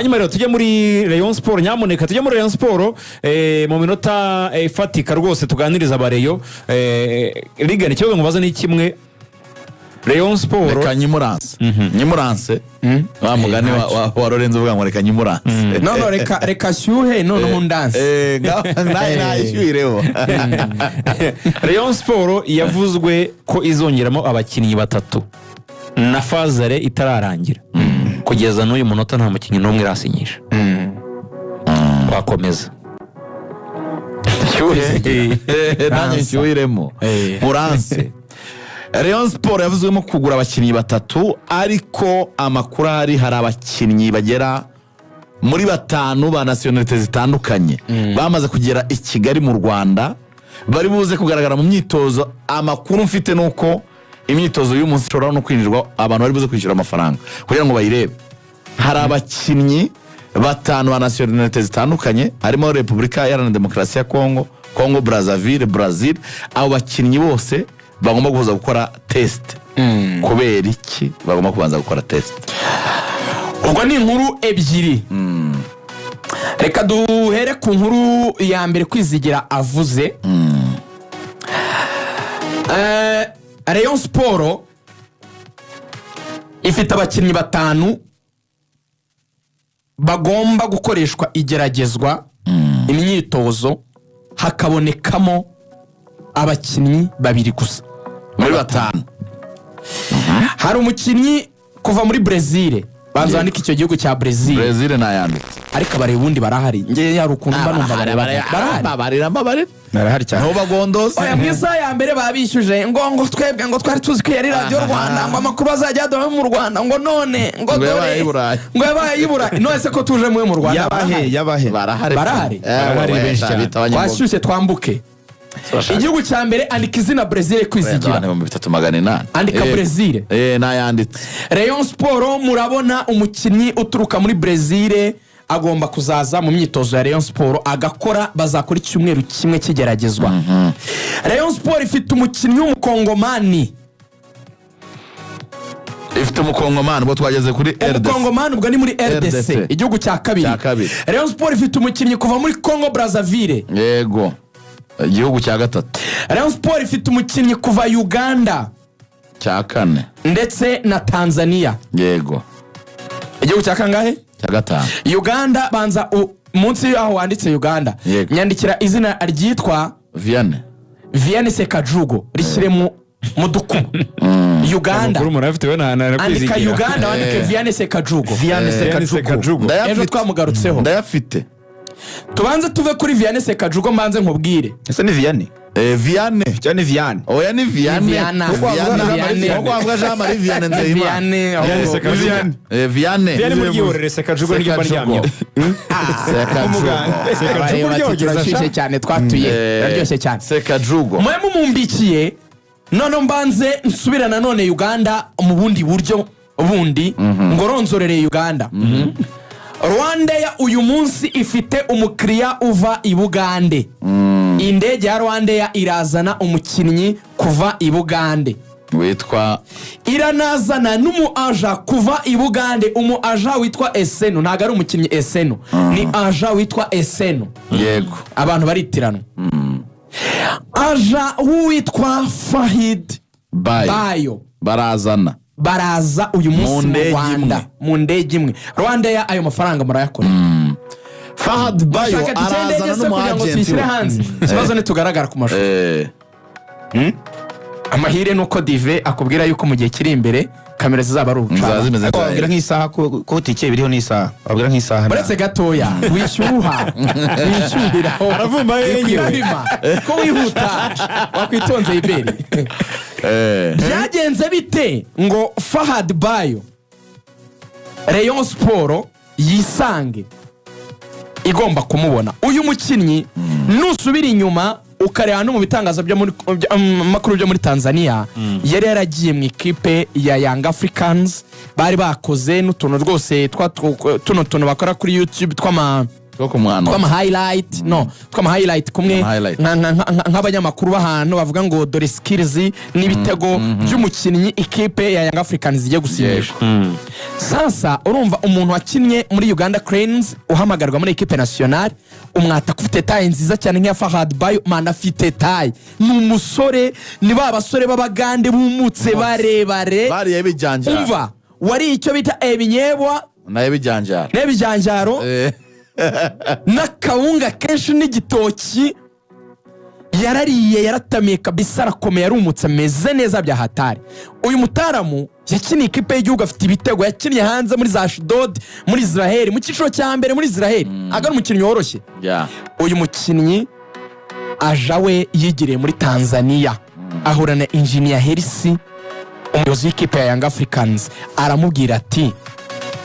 hanyuma rero tujye muri Rayon Sport, nyamuneka tujye muri Rayon Sport mu minota ifatika rwose tuganiriza abareyo. Liga ni kibazo mubaza ni kimwe. Rayon Sport reka nyimuranse wa mugani wa Lorenzo uvuga ngo reka nyimuranse no reka shyuhe none hundanse naye shyuhireho. Rayon Sport yavuzwe ko izongeramo abakinnyi batatu na fazare itararangira. Kugeza n'uyu munota nta mukinnyi n'umwe irasinyisha. Wakomeza nanjye shyuhiremo muranse. Rayon Sport yavuzwemo kugura abakinnyi batatu, ariko amakuru hari abakinnyi bagera muri 5 ba nationalite zitandukanye bamaze kugera i Kigali mu Rwanda, bari buze kugaragara mu myitozo. Amakuru mfite nuko imyitozo y'uyu munsi ishobora no kwinjirwa abantu bari buze kwishyura amafaranga kugira ngo bayirebe. Hari abakinnyi 5 ba nationalite zitandukanye, harimo Repubulika Iharanira Demokarasi ya Congo, Brazzaville, Brazil. Abo bakinnyi bose bagomba kuza gukora test. Kubera iki bagomba kubanza gukora test? Ubwo ni inkuru ebyiri. Reka duhere ku nkuru ya mbere Kwizigira avuze. Rayon Sport ifite abakinnyi 5 bagomba gukoreshwa igeragezwa imyitozo, hakabonekamo abakinnyi 2 gusa muri 5. Hari umukinnyi kuva muri Brazil, banza bandika icyo gihugu cya Brazil nayanditse, ariko bare ubundi barahari. Nge yari ukuntu mba numva barahari narahari cyane. Nto bagondoze oya mwisa ya mbere babishyuje ngo twebwe ngo twari tuzi ko yari Radio Rwanda, ngo amakuru azajya adoma mu Rwanda, ngo none ngo dore ngo yabaye ibura. None se ko tuje mu Rwanda yabahe barahari benshi cyane. Washyushye twambuke. Igihugu cya mbere andika izina Brazil Kwizigira. Mu 3,800 andika Brazil. Nayanditse. Rayon Sport murabona umukinnyi uturuka muri Brazil agomba kuzaza mu myitozo ya Rayon Sport agakora, bazakora icyumweru kimwe kigeragezwa. Rayon Sport ifite umukinnyi w'umukongomani. Ifite umukongomani ubwo twageze kuri RDC. Umukongomani ubwo ni muri RDC, igihugu cya kabiri. Rayon Sport ifite umukinnyi kuva muri Congo Brazzaville. Yego. Igihugu cya 3. Rayon Sport ifite umukinnyi kuva Uganda cya 4 ndetse na Tanzania. Yego. Igihugu cya kangahe? Cya 5. Uganda banza munsi yaho wanditse Uganda. Nyandikira izina ryitwa Vianney Sekajugo rishyire mu dukumo. Uganda. Andika Uganda wandike Vianney Sekajugo. Ejo twamugarutseho. Ndayafite. Tubanze tuve kuri Vianney Sekajugo mbanze nkubwire. Ese ni Vianney? Vianney cyane Vianney. Oya ni Vianney. Kuko avuga Jean Marie Vianney Nzeyimana. Vianney muri Sekajugo ni ryamye. Sekajugo kirashishe cyane twatuye. Yaryoshye cyane. Sekajugo. Mwe mumumbikiye none mbanze nsubirana none Uganda mu bundi buryo bundi ngoronzorere Uganda. Rwanda ya uyu munsi ifite umukiriya uva i Bugande. Indege ya Rwanda ya irazana umukinnyi kuva i Bugande witwa iranazana n'umuaja kuva i Bugande. Umuaja witwa Eseno, ntago ari umukinnyi Eseno, ni aja witwa Eseno. Yego, abantu baritirana. Aja witwa Fahid Bayo baraza uyu munsi mu Rwanda mu ndege imwe. Rwanda ya ayo mafaranga murayakora. Fahad Bayo arazana n'umuagenti hanze. Kibazo nitugaragara ku mashusho. Amahire nuko Dive akubwira yuko mu gihe kiri imbere kamera zizaba ari ubucana. Abwira nk'isaha ko tike biriho n'isaha. Abwira nk'isaha. Baretse gatoya wishyuha. Wishyuriraho. Aravumba yenyewe. Ko wihuta wakwitonze iberi. Byagenze bite ngo Fahad Bayo Rayon Sport yisange igomba kumubona? Uyu mukinnyi nusubira inyuma ukareba no mu bitangaza byo muri makuru byo muri Tanzania, yari yaragiye mu ikipe ya Young Africans, bari bakoze n'utuntu rwose tuno bakora kuri YouTube twama highlight kumwe nk'abanyamakuru b'ahantu bavuga ngo dore skills n'ibitego by'umukinnyi ikipe ya Young Africans igiye gusinyishwa. Sasa urumva umuntu wakinnye muri Uganda Cranes uhamagarwa muri equipe nationale umwata kufite taille nziza cyane nk'iya Fahad Bayo man afite taille n'umusore ni babasore b'abagande bumutse barebare bari yabijanjara umva wari icyo bita ebinyebwa n'ebijanjaro n'akawunga kenshi n'igitoki yarariye yaratamiye kabisa arakomeye arumutse ameze neza bya hatari. Uyu mutaramu yakiniye ikipe y'igihugu afite ibitego yakiniye hanze muri za Ashdod muri Israel mu cyiciro cya mbere muri Israel agana umukinnyi woroshye. Uyu mukinnyi ajawe yigiriye muri Tanzania ahura na Engineer Hersi umuyobozi w'ikipe ya Young Africans aramubwira ati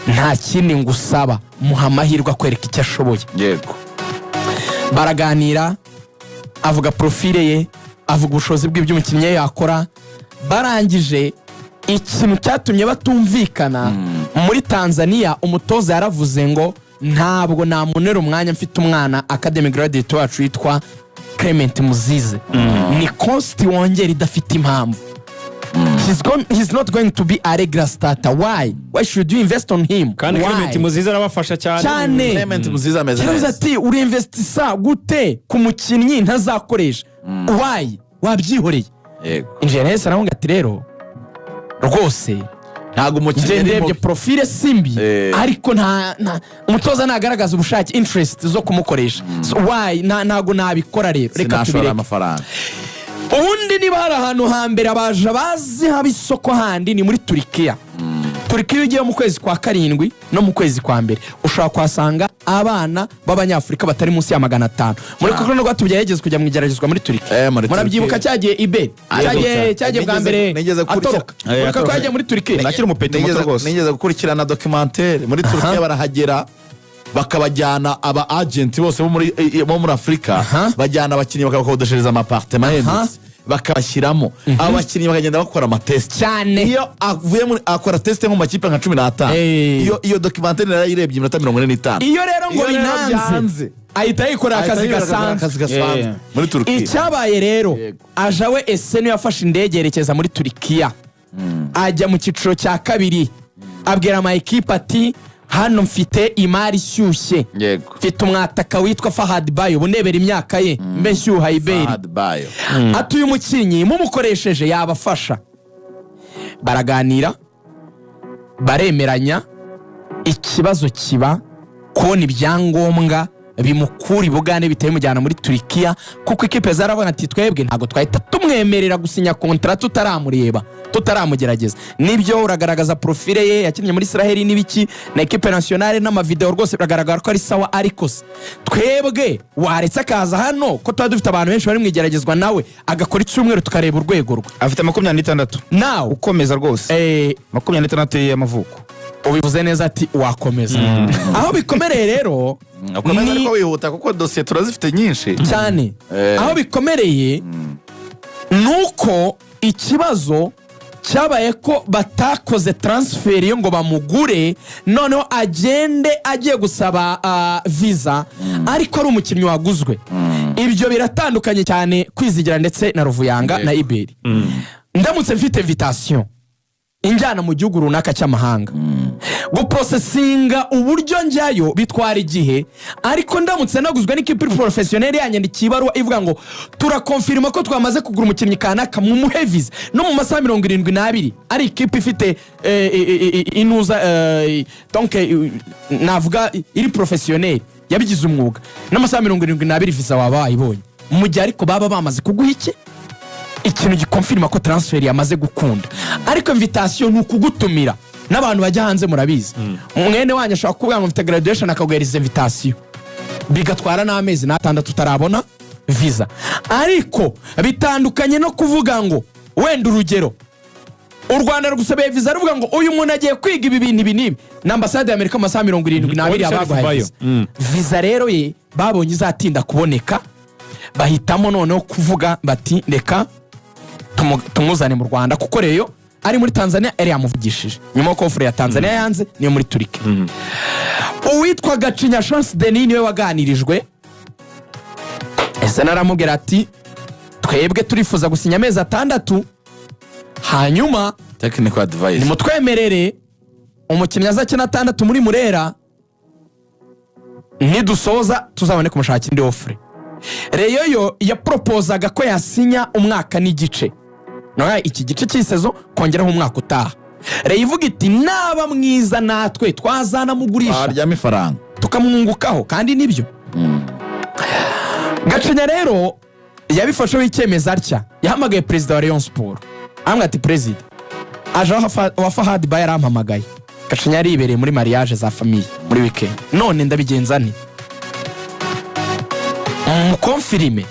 nta kindi ngusaba muha amahirwe akwereka icyo ashoboye. Yego baraganira avuga profile ye avuga ubushobozi bw'iby'umukinnyi yakora barangije ikintu cyatumye batumvikana muri Tanzania umutoza yaravuze ngo ntabwo namunera umwanya mfite umwana academy graduate wacu yitwa Clement Muzize ni cost wongera idafite impamvu. He's not going to be a regular starter. Why should you invest on him? Kandi Clement Muzize arabafasha cyane. Clement Muzize ameze neza. Ati uri investisa gute ku mukinnyi ntazakoresha. Why wabyihoreye? Yego. Engineer Sarawunga ati rero rwose ntago umukinnyi ndebye profile simbi ariko nta umutoza nagaragaza ubushake interest zo kumukoresha. So why ntago nabikora rero reka tubireke amafaranga. Ubundi niba hari ahantu hambere abaje bazi haba isoko handi ni muri Turkiya. Turkiya ugiye mu kwezi kwa karindwi no mu kwezi kwa mbere ushobora kwasanga abana b'abanyafrika batari munsi ya 500 muri kuko no rwatubye yegeze kujya mu igeragezwa muri Turkiya. Murabyibuka cyagiye ibe cyagiye bwa mbere atoroka uko kwagiye muri Turkiya nakiri umupete muto rwose. Nigeze gukurikirana documentaire muri Turkiya barahagera bakabajyana aba agent bose bo muri Afrika bajyana abakinnyi bakabakodeshereza amapartement y'indutsi bakabashyiramo abakinnyi bakagenda bakora amatest cyane. Iyo avuye muri akora test nko mu makipe nka 15 iyo documentaire narayirebye iminota 45. Iyo rero ngo binanze ahita yikora akazi gasanzwe muri Turkiya. Icyabaye rero ajawe Essene yafashe indege yerekeza muri Turkiya ajya mu cyiciro cya kabiri abwira ama equipe ati hano mfite imari ishyushye. Yego. Mfite umwataka witwa Fahad Bayo bunebera imyaka ye mbeshyuha iberi. Fahad Bayo. Atuye umukinnyi mumukoresheje yabafasha. Baraganira baremeranya ikibazo kiba kubona ibyangombwa bimukura ibugane biteye mujyana muri Turkiya kuko ikipe zarabona ati twebwe ntago twahita tumwemerera gusinya contract tutaramureba tutaramugerageza. Nibyo uragaragaza profile ye yakinnye muri Israel n'ibiki na equipe nationale n'amavideo rwose biragaragara ko ari sawa ariko twebwe waretse akaza hano ko tuba dufite abantu benshi bari mwigeragezwa nawe agakora icyumweru tukareba urwego rwe. Afite 26 nawe ukomeza rwose 26 y'amavuko. Ubivuze neza ati wakomeza. Aho bikomereye rero akomeza ko wihuta kuko dossier turazifite nyinshi cyane. Aho bikomereye nuko ikibazo cyabaye ko batakoze transfer yo ngo bamugure noneho agende agiye gusaba visa ariko ari umukinnyi waguzwe. Ibyo biratandukanye cyane kwizigira ndetse na Ruvuyanga na Iberi. Ndamutse mfite invitation injyana mu gihugu runaka cy'amahanga guprocessinga uburyo njyayo bitwara igihe ariko ndamutse naguzwe n'ikipe professionnel yanyandikiye ibaruwa ivuga ngo turakonfirma ko twamaze kugura umukinnyi kanaka mu muhevize no mu masaha 72 ari ikipe ifite inuza donc navuga iri professionnel yabigize umwuga n'amasaha 72 visa waba wayibonye mu gihe ariko baba bamaze kuguha iki ikintu gikonfirma ko transfer yamaze gukunda ariko invitation nukugutumira n'abantu bajya hanze murabizi. Mwene wanya ashaka kuvuga ngo mfite graduation akaguhereza invitation bigatwara n'amezi n'atandatu tutarabona visa ariko bitandukanye no kuvuga ngo wenda urugero u Rwanda rugusabeye visa ruvuga ngo uyu muntu agiye kwiga ibi bintu ibinibi na ambassade y'Amerika amasaha 72 abaguhaye visa rero ye babonye izatinda kuboneka bahitamo noneho kuvuga bati reka tumuzane mu Rwanda kuko reyo ari muri Tanzania ari yamuvugishije nyuma ko offer ya Tanzania yanze niyo muri Turkiya. uwitwa Gacinya Chance Denis niwe waganirijwe. Ese naramubwira ati twebwe turifuza gusinya amezi 6 hanyuma technical advice nimutwemerere umukinnyi azakina 6 muri Murera nidusoza tuzabone kumushakira indi offer. Reyo yo yapropozaga ko yasinya umwaka n'igice, no iki gice cy'isezo kongeraho umwaka utaha. Reyo ivuga iti naba mwiza natwe twazana mugurisha arya mifaranga tukamwungukaho kandi nibyo. Gacinya rero yabifasheho icyemezo atya, yahamagaye perezida wa Rayon Sport amwe ati perezida aje wa Fahad Baye arampamagaye. Gacinya yari ibereye muri mariage za famille muri weekend, none ndabigenza nti confirme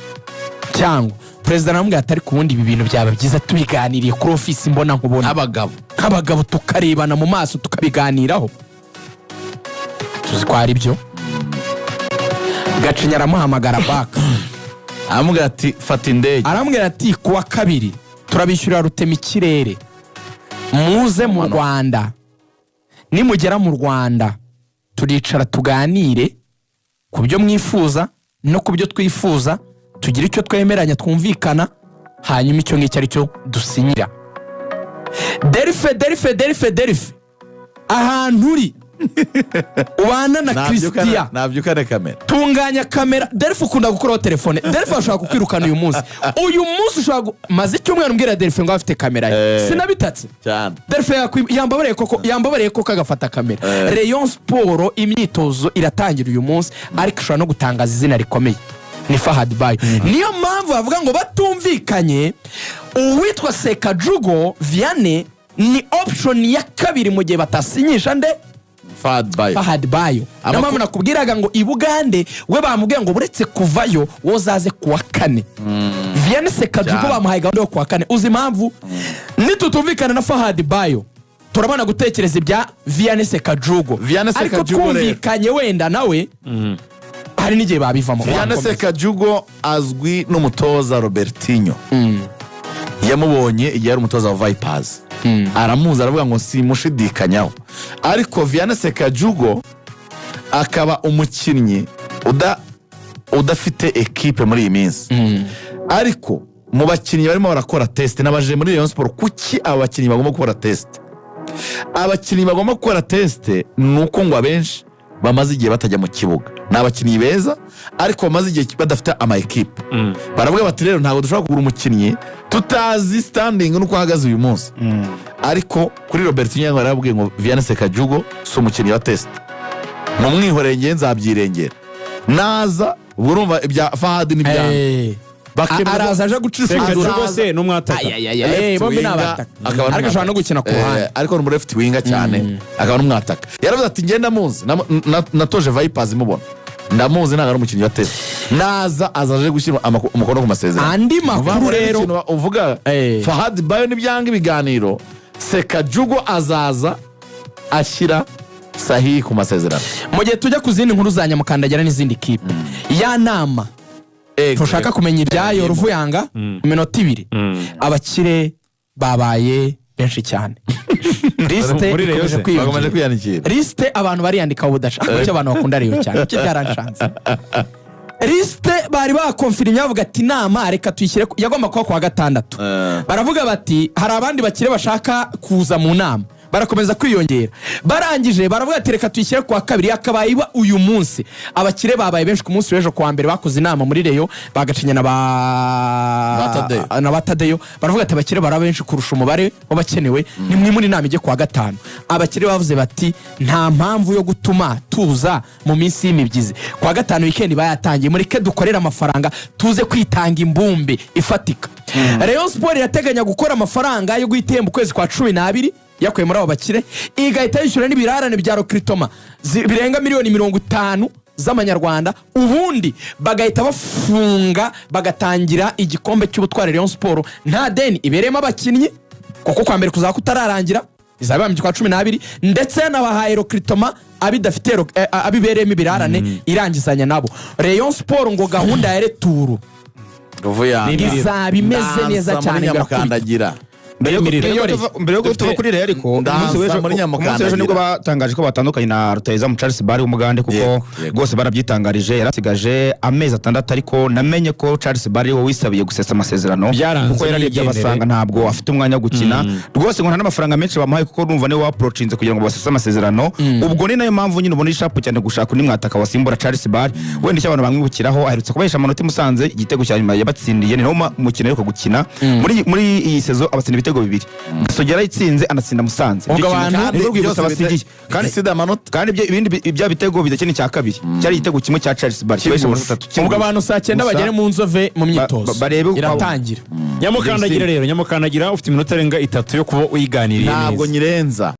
cyangwa perezida namubwira atari ku bundi ibi bintu byaba byiza tubiganiriye kuri office mbona nkubona abagabo tukarebana mu maso tukabiganiraho tuzikwara ibyo. Gacinya aramuhamagara back aramubwira ati fata indege, aramubwira ati kuwa 2 turabishyurira rutema ikirere muze mu Rwanda, nimugera mu Rwanda turicara tuganire ku byo mwifuza no ku byo twifuza, tugira icyo twemeranya twumvikana, hanyuma icyo ngicyo ari cyo dusinyira. Derife ahantu uri ubana na Christian nabyukane kamera, tunganya kamera. Derife ukunda gukora telefone, Derife ashaka kukwirukana uyu munsi ushaka maze icyumweru mbwira Derife ngo afite kamera ye sinabitatse cyane. Derife yambabareye koko agafata kamera. Rayon Sport imyitozo iratangira uyu munsi, ariko ashobora no gutangaza izina rikomeye ni Fahad Baye. Niyo mpamvu bavuga ngo batumvikanye uwitwa Sekajugo Vianney ni option ya 2 mu gihe batasinyisha nde Fahad Baye. Niyo mpamvu nakubwiraga ngo i Bugande we bamubwiye ngo buretse kuvayo wozaze kuwa 4. Vianney Sekajugo bamuhaye gahunda yo kuwa 4. Uzi impamvu nitutumvikana na Fahad Baye turabona gutekereza ibya Vianney Sekajugo, ariko twumvikanye wenda nawe hari n'igihe babivamo. Vianney Sekajugo azwi n'umutoza Robertinho, yamubonye igihe ari umutoza wa Vipers, aramuzi aravuga ngo simushidikanyaho. Ariko Vianney Sekajugo akaba umukinnyi udafite equipe muri iyi minsi, ariko mu bakinnyi barimo barakora test nabaje muri Rayon Sport kuki aba bakinnyi bagomba gukora test. Abakinnyi bagomba gukora test nuko ngo abenshi bamaze igihe batajya mu kibuga, n'abakinnyi beza ariko bamaze igihe badafite ama equipe. Baravuga bati rero ntabwo dushobora kugura umukinnyi tutazi standing nuko ahagaze uyu munsi. Ariko kuri Robertinho yarabwiye ngo Vianney Sekajugo si umukinnyi wa test, mu mwihorenge nzabyirengera naza urumva ibya Fahad n'ibya araza aje gucishura rwose n'umwataka bombi n'abataka, ariko ashobora no gukina ku ruhande, ariko ni left winger cyane, akaba n'umwataka. Yaravuze ati ngenda muzi natoje Vipers mubona ndamuzi, ntabwo ari umukinnyi wa test, naza azaje gushyira umukono ku masezerano. Andi makuru rero uvuga Fahad Baye n'ibyanga ibiganiro, Sekajugo azaza ashyira sahihi ku masezerano. Mu gihe tujya ku zindi nkuru za Nyamukandagira n'izindi kipe ya nama tushaka kumenya ibyayo Ruvuyanga mu minota 2 abakire babaye benshi cyane. Liste ikomeje kwiyandikira, liste abantu bariyandika ubudashaka cyo abantu bakunda Rayon cyane cyo byaranshanze. Liste bari bakonfirmye bavuga ati nama reka tuyishyire yagomba kuba kwa 6. Baravuga bati hari abandi bakire bashaka kuza mu nama, barakomeza kwiyongera, barangije baravuga ati reka tuyishyire kwa 2 akabaye uyu munsi. Abakire babaye benshi ku munsi w'ejo kwa mbere bakoze inama muri Rayon bagacinya na Batadeyo, baravuga ati abakire baraba benshi kurusha umubare w'abakenewe, ni mwe muri inama ijye kwa 5. Abakire bavuze bati nta mpamvu yo gutuma tuza mu minsi y'imibyizi, kwa 5 weekend bayatangiye, mureke dukorera amafaranga tuze kwitanga imbumbe ifatika. Rayon Sport irateganya gukora amafaranga yo guhitembwa ukwezi kwa 12 yakuye muri abo bakire, igahita yishyura n'ibirarane bya Rokritoma birenga miliyoni 50 z'amanyarwanda, ubundi bagahita bafunga bagatangira igikombe cy'ubutware Rayon Sport nta deni ibereyemo abakinnyi, kuko kwa mbere kuzaba kutararangira izaba mu kwa 12, ndetse n'abahaye Rokritoma abidafite abibereyemo ibirarane irangizanya nabo. Rayon Sport ngo gahunda ya retour Ruvuyanga bizaba imeze neza cyane Nyamukandagira mbere yo tuva kuri Real ariko umunsi w'ejo nibwo batangaje ko batandukanye na rutahizamu Charles Barry w'umugande kuko rwose barabyitangarije yarasigaje amezi 6 ariko namenye ko Charles Barry we wisabiye gusesa amasezerano kuko yararebye abasanga ntabwo afite umwanya wo gukina rwose ngo nta n'amafaranga menshi bamuhaye kuko numva niwe waprochinze kugira ngo basese amasezerano ubwo ni nayo mpamvu nyine ubona ishapu cyane gushaka undi mwataka wasimbura Charles Barry wenda icyo abantu bamwibukiraho aherutse kubahesha amanota Musanze igitego cya nyuma yabatsindiye ni nawo mukino ariko gukina muri iyi sezo abatsinda ibitego 2 Gasogera yitsinze anatsinda Musanze kandi ibindi ibya bitego bidakene cya kabiri cyari igitego kimwe cya Charles Barry kibesha amanota 3 ubwo abantu saa 9 bagere mu nzove mu myitozo iratangira nyamukandagira rero ufite iminota renga 3 yo kuba uyiganiriye neza ntabwo nyirenza